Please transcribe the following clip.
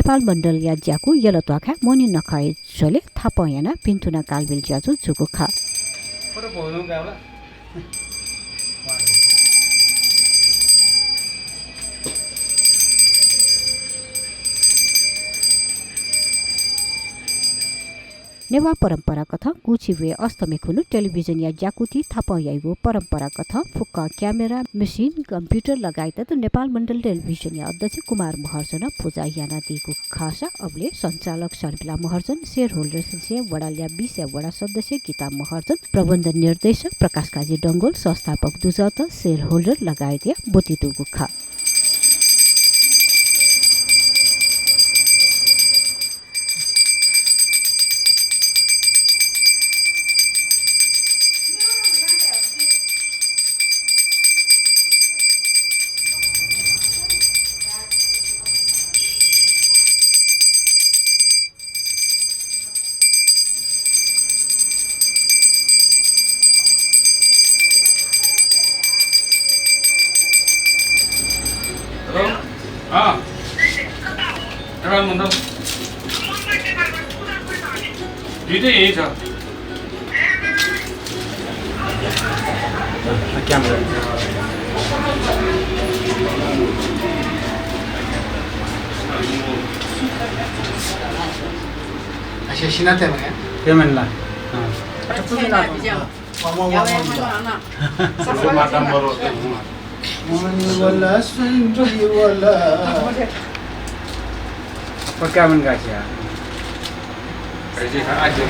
नेपाल मण्डल या ज्याकु यलत्वाखा मोनि नखाए छले थापयाना पिन्तुना कालबिल ज्याजु जुगु खा नेवा परम्परा कथा कुचिवे अस्तमेखुनु टेलिभिजन या ज्याकुती थापयाइगो परम्परा कथा फुक्का क्यामेरा मेसिन कम्प्युटर लगायत त नेपाल मण्डल टेलिभिजन या अध्यक्ष कुमार महर्जन पूजा याना दिएको खासा अबले सञ्चालक शर्मिला महर्जन शेयर होल्डर सदस्य वडाल्या 20 या वडा सदस्य गीता महर्जन प्रबन्ध निर्देशक प्रकाश काजी डङ्गोल संस्थापक दुजत शेयर होल्डर लगायत या बोतितु गुखा नेपालमण्डल दुईटै यही छ camera Asesina temanya. Temenlah. Makan baru. Mani wala sunji wala. Apa kaman kasih? Aja